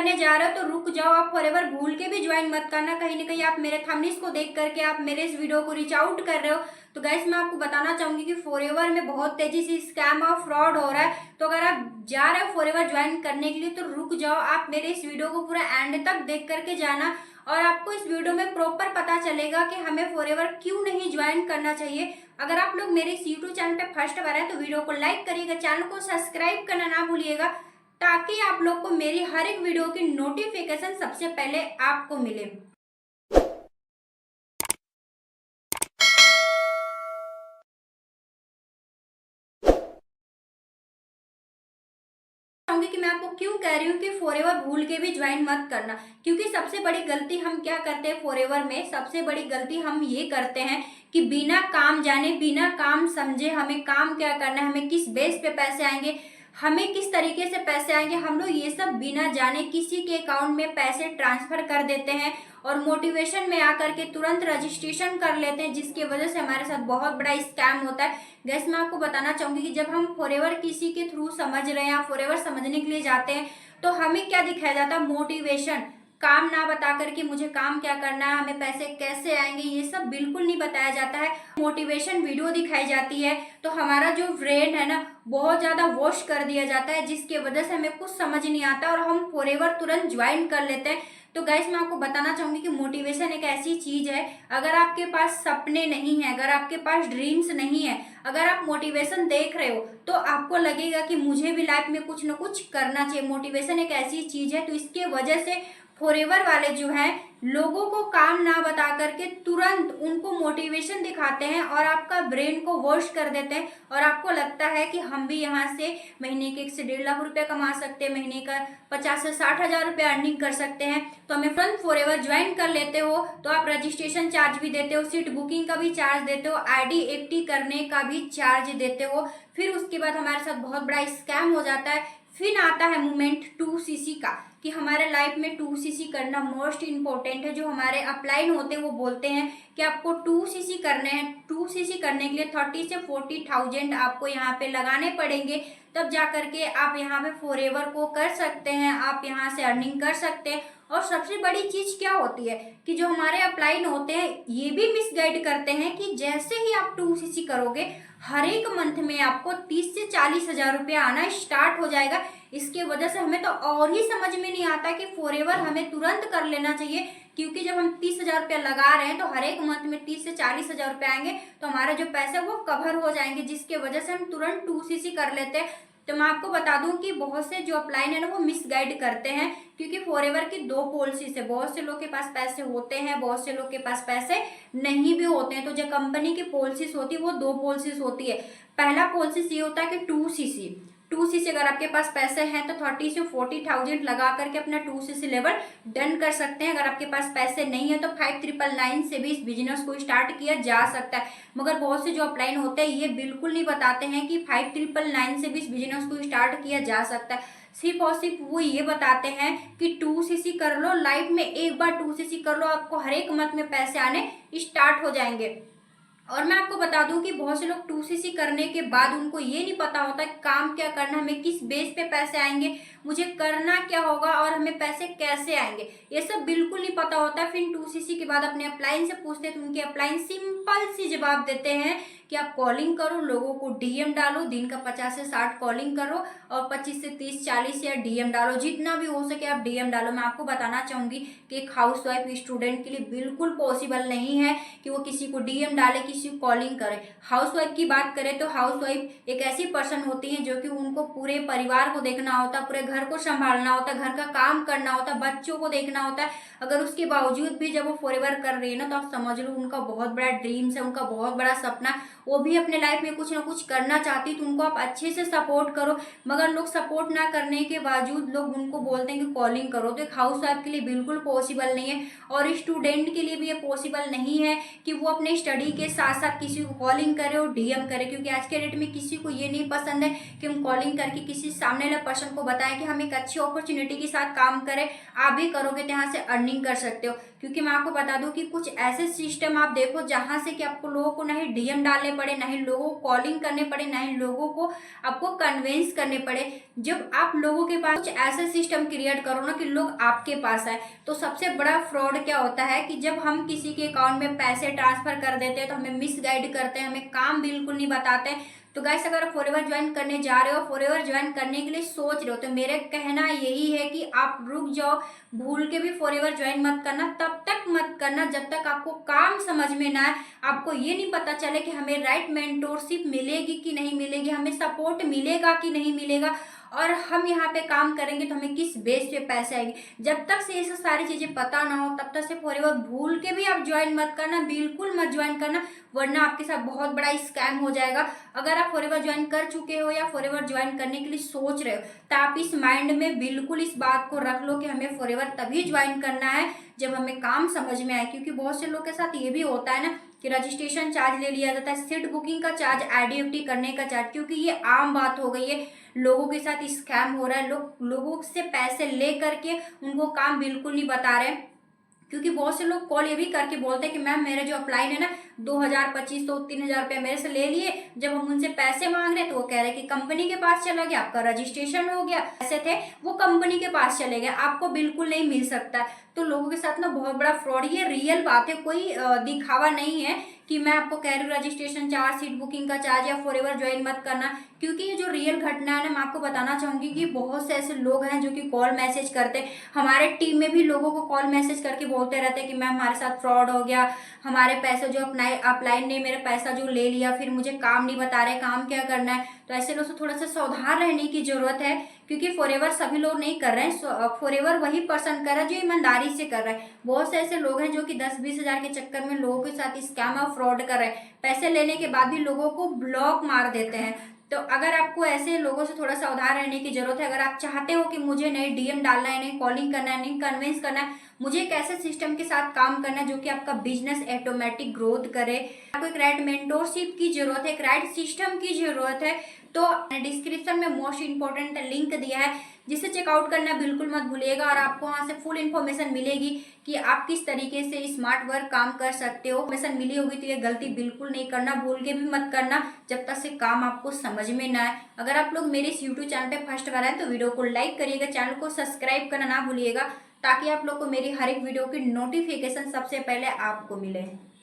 करने जा रहे हो तो रुक जाओ, आप फॉरएवर भूल के भी ज्वाइन मत करना। कहीं ना कहीं आप मेरे थंबनेल्स को देख करके आप मेरे इस वीडियो को रीच आउट कर रहे हो। तो गाइस मैं आपको बताना चाहूंगी कि फॉरएवर में बहुत तेजी से स्कैम और फ्रॉड हो रहा है। तो अगर आप जा रहे हो फॉरएवर ज्वाइन करने के लिए तो रुक जाओ, आप मेरे इस वीडियो को पूरा एंड तक देख करके जाना और आपको इस वीडियो में प्रॉपर पता चलेगा कि हमें फॉरएवर क्यों नहीं ज्वाइन करना चाहिए। अगर आप लोग मेरे इस यूट्यूब चैनल पे फर्स्ट बार है तो वीडियो को लाइक करिएगा, चैनल को सब्सक्राइब करना ना भूलिएगा, ताकि आप लोग को मेरी हर एक वीडियो की नोटिफिकेशन सबसे पहले आपको मिले। कि मैं आपको क्यों कह रही हूँ कि फॉरएवर भूल के भी ज्वाइन मत करना, क्योंकि सबसे बड़ी गलती हम क्या करते हैं फॉरएवर में, सबसे बड़ी गलती हम ये करते हैं कि बिना काम जाने बिना काम समझे हमें काम क्या करना है, हमें किस बेस पे पैसे आएंगे, हमें किस तरीके से पैसे आएंगे, हम लोग ये सब बिना जाने किसी के अकाउंट में पैसे ट्रांसफर कर देते हैं और मोटिवेशन में आकर के तुरंत रजिस्ट्रेशन कर लेते हैं, जिसकी वजह से हमारे साथ बहुत बड़ा स्कैम होता है। गैस मैं आपको बताना चाहूंगी कि जब हम फॉरएवर किसी के थ्रू समझ रहे हैं या फॉरएवर समझने के लिए जाते हैं तो हमें क्या दिखाया जाता है, मोटिवेशन, काम ना बता करके मुझे काम क्या करना है, हमें पैसे कैसे आएंगे, ये सब बिल्कुल नहीं बताया जाता है। मोटिवेशन वीडियो दिखाई जाती है तो हमारा जो ब्रेन है ना बहुत ज्यादा वॉश कर दिया जाता है, जिसकी वजह से हमें कुछ समझ नहीं आता और हम फॉरएवर तुरंत ज्वाइन कर लेते हैं। तो गाइस मैं आपको बताना चाहूंगी कि मोटिवेशन एक ऐसी चीज है, अगर आपके पास सपने नहीं है, अगर आपके पास ड्रीम्स नहीं है, अगर आप मोटिवेशन देख रहे हो तो आपको लगेगा कि मुझे भी लाइफ में कुछ ना कुछ करना चाहिए। मोटिवेशन एक ऐसी चीज है, तो इसके वजह से फॉरएवर वाले जो हैं लोगों को काम ना बता करके तुरंत उनको मोटिवेशन दिखाते हैं और आपका ब्रेन को वॉश कर देते हैं और आपको लगता है कि हम भी यहाँ से महीने के 1 से 1.5 लाख रुपए कमा सकते हैं, महीने का 50 से 60 हजार रुपये अर्निंग कर सकते हैं। तो हमें तुरंत फॉरएवर ज्वाइन कर लेते हो तो आप रजिस्ट्रेशन चार्ज भी देते हो, सीट बुकिंग का भी चार्ज देते हो, आईडी एक्टिव करने का भी चार्ज देते हो। फिर उसके बाद हमारे साथ बहुत बड़ा स्कैम हो जाता है। फिर आता है मोमेंट 2cc का, कि हमारे लाइफ में 2cc करना मोस्ट इम्पोर्टेंट है। जो हमारे अपलाइन होते हैं वो बोलते हैं कि आपको 2cc करने हैं, 2cc करने के लिए 30 से 40,000 आपको यहाँ पे लगाने पड़ेंगे, तब जा करके आप यहाँ पे फॉरएवर को कर सकते हैं, आप यहाँ से अर्निंग कर सकते हैं। और सबसे बड़ी चीज क्या होती है कि जो हमारे अपलाइन होते हैं ये भी मिसगाइड करते हैं कि जैसे ही आप 2cc करोगे हर एक मंथ में आपको 30 से 40 हजार रुपया आना स्टार्ट हो जाएगा। इसके वजह से हमें तो और ही समझ में नहीं आता कि फॉरएवर हमें तुरंत कर लेना चाहिए, क्योंकि जब हम 30 हजार रुपया लगा रहे हैं तो हर एक मंथ में 30 से 40 हजार रुपये आएंगे तो हमारा जो पैसा वो कवर हो जाएंगे, जिसके वजह से हम तुरंत 2cc कर लेते हैं। तो मैं आपको बता दूं कि बहुत से जो अपलाइन है ना वो मिसगाइड करते हैं, क्योंकि फॉरएवर की 2 पॉलिसीज है, बहुत से लोग के पास पैसे होते हैं, बहुत से लोग के पास पैसे नहीं भी होते हैं। तो जो कंपनी की पॉलिसीज होती है वो 2 पॉलिसीज होती है। पहला पॉलिसीज ये होता है कि 2cc अगर आपके पास पैसे हैं तो 30 से 40,000 लगा करके अपना 2cc लेवल डन कर सकते हैं। अगर आपके पास पैसे नहीं है तो 5999 से भी इस बिजनेस को स्टार्ट किया जा सकता है। मगर बहुत से जो अपलाइन होते हैं ये बिल्कुल नहीं बताते हैं कि 5999 से भी इस बिजनेस को स्टार्ट किया जा सकता है। सिर्फ और सिर्फ वो ये बताते हैं कि 2cc कर लो, लाइफ में एक बार 2cc कर लो, आपको हर एक मंथ में पैसे आने स्टार्ट हो जाएंगे। और मैं आपको बता दूं कि बहुत से लोग 2cc करने के बाद उनको ये नहीं पता होता कि काम क्या करना, हमें किस बेस पे पैसे आएंगे, मुझे करना क्या होगा और हमें पैसे कैसे आएंगे, ये सब बिल्कुल नहीं पता होता। फिर 2cc के बाद अपने अपलाइन से पूछते हैं तो उनके अपलाइन सिंपल सी जवाब देते हैं कि आप कॉलिंग करो, लोगों को डीएम डालो, दिन का 50 से 60 कॉलिंग करो और 25 से 30 40 या डीएम डालो, जितना भी हो सके आप डीएम डालो। मैं आपको बताना चाहूंगी कि एक हाउस वाइफ स्टूडेंट के लिए बिल्कुल पॉसिबल नहीं है कि वो किसी को डीएम डाले, किसी को कॉलिंग करे। हाउस वाइफ की बात करें तो हाउस वाइफ एक ऐसी पर्सन होती है जो कि उनको पूरे परिवार को देखना होता है, पूरे घर को संभालना होता है, घर का काम करना होता है, बच्चों को देखना होता है। अगर उसके बावजूद भी जब वो फॉरएवर कर रही है ना तो आप समझ लो उनका बहुत बड़ा ड्रीम्स है, उनका बहुत बड़ा सपना, वो भी अपने लाइफ में कुछ ना कुछ करना चाहती, तो उनको आप अच्छे से सपोर्ट करो। मगर लोग सपोर्ट ना करने के बावजूद लोग उनको बोलते हैं कि कॉलिंग करो, तो एक हाउस वाइफ के लिए बिल्कुल पॉसिबल नहीं है। और स्टूडेंट के लिए भी ये पॉसिबल नहीं है कि वो अपने स्टडी के साथ साथ किसी को कॉलिंग करे और डीएम करे, क्योंकि आज के डेट में किसी को ये नहीं पसंद है कि हम कॉलिंग करके किसी सामने वाले पर्सन को बताएं कि हम एक अच्छी अपॉर्चुनिटी के साथ काम करें, आप भी करोगे तो यहाँ से अर्निंग कर सकते हो। क्योंकि मैं आपको बता दूं कि कुछ ऐसे सिस्टम आप देखो जहां से कि आपको लोगों को नहीं डीएम डालने पड़े, ना ही लोगों को कॉलिंग करने पड़े, ना ही लोगों को आपको कन्विंस करने पड़े। जब आप लोगों के पास कुछ ऐसा सिस्टम क्रिएट करो ना कि लोग आपके पास आए। तो सबसे बड़ा फ्रॉड क्या होता है कि जब हम किसी के अकाउंट में पैसे ट्रांसफर कर देते हैं तो हमें मिसगाइड करते हैं, हमें काम बिल्कुल नहीं बताते। तो गाइस, अगर आप फॉरएवर ज्वाइन करने जा रहे हो, फॉरएवर ज्वाइन करने के लिए सोच रहे हो, तो मेरा कहना यही है कि आप रुक जाओ। भूल के भी फॉरएवर ज्वाइन मत करना, तब तक मत करना जब तक आपको काम समझ में ना आए, आपको ये नहीं पता चले कि हमें राइट मेंटोरशिप मिलेगी कि नहीं मिलेगी, हमें सपोर्ट मिलेगा कि नहीं मिलेगा, और हम यहाँ पे काम करेंगे तो हमें किस बेस पे पैसे आएंगे। जब तक से ये सब सारी चीजें पता ना हो तब तक से फॉरएवर भूल के भी आप ज्वाइन मत करना, बिल्कुल मत ज्वाइन करना, वरना आपके साथ बहुत बड़ा स्कैम हो जाएगा। अगर आप फॉरएवर ज्वाइन कर चुके हो या फॉरएवर ज्वाइन करने के लिए सोच रहे हो, तो आप इस माइंड में बिल्कुल इस बात को रख लो कि हमें फॉरएवर तभी ज्वाइन करना है जब हमें काम समझ में आए। क्योंकि बहुत से लोग के साथ ये भी होता है ना कि रजिस्ट्रेशन चार्ज ले लिया जाता है, सीट बुकिंग का चार्ज, आईडीएफटी करने का चार्ज, क्योंकि ये आम बात हो गई है, लोगों के साथ स्कैम हो रहा है। लोगों से पैसे ले करके उनको काम बिल्कुल नहीं बता रहे। क्योंकि बहुत से लोग कॉल ये भी करके बोलते हैं कि मैम मेरे जो अपलाइन है ना 2000 2500 3000 रुपया मेरे से ले लिए, जब हम उनसे पैसे मांग रहे हैं तो वो कह रहे हैं कि कंपनी के पास चला गया, आपका रजिस्ट्रेशन हो गया, ऐसे थे वो कंपनी के पास चले गए, आपको बिल्कुल नहीं मिल सकता। तो लोगों के साथ ना बहुत बड़ा फ्रॉड, ये रियल बात है, कोई दिखावा नहीं है कि मैं आपको कह रही हूँ रजिस्ट्रेशन चार्ज, सीट बुकिंग का चार्ज या फॉरएवर ज्वाइन मत करना। क्योंकि ये जो रियल घटना है ना, मैं आपको बताना चाहूंगी कि बहुत से ऐसे लोग हैं जो कि कॉल मैसेज करते हैं। हमारे टीम में भी लोगों को कॉल मैसेज करके बोलते रहते हैं कि मैम हमारे साथ फ्रॉड हो गया, हमारे पैसे जो अपलाइन ने मेरा पैसा जो ले लिया, फिर मुझे काम नहीं बता रहे, काम क्या करना है। तो ऐसे लोग से थोड़ा सा सावधान रहने की जरूरत है, क्योंकि फॉरएवर सभी लोग नहीं कर रहे हैं, फॉरएवर वही पर्सन कर रहा है जो ईमानदारी से कर रहा है। बहुत से ऐसे लोग हैं जो कि 10-20 हजार के चक्कर में लोगों के साथ स्कैम और फ्रॉड कर रहे हैं, पैसे लेने के बाद भी लोगों को ब्लॉक मार देते हैं। तो अगर आपको ऐसे लोगों से थोड़ा सावधान रहने की जरूरत है, अगर आप चाहते हो कि मुझे नहीं डीएम डालना है, नहीं कॉलिंग करना है, नहीं कन्विंस करना है, मुझे एक ऐसे सिस्टम के साथ काम करना है जो कि आपका बिजनेस ऑटोमेटिक ग्रोथ करे, आपको एक राइट मेंटोरशिप की जरूरत है, एक राइट सिस्टम की जरूरत है, तो डिस्क्रिप्शन में मोस्ट इंपॉर्टेंट लिंक दिया है जिसे चेकआउट करना बिल्कुल मत भूलिएगा, और आपको वहां से फुल इन्फॉर्मेशन मिलेगी कि आप किस तरीके से स्मार्ट वर्क काम कर सकते हो। इन्फॉर्मेशन मिली होगी तो ये गलती बिल्कुल नहीं करना, भूल के भी मत करना जब तक से काम आपको समझ में ना आए। अगर आप लोग मेरे इस यूट्यूब चैनल पे फर्स्ट बार आए तो वीडियो को लाइक करिएगा, चैनल को सब्सक्राइब करना ना भूलिएगा, ताकि आप लोग को मेरी हर एक वीडियो की नोटिफिकेशन सबसे पहले आपको मिले।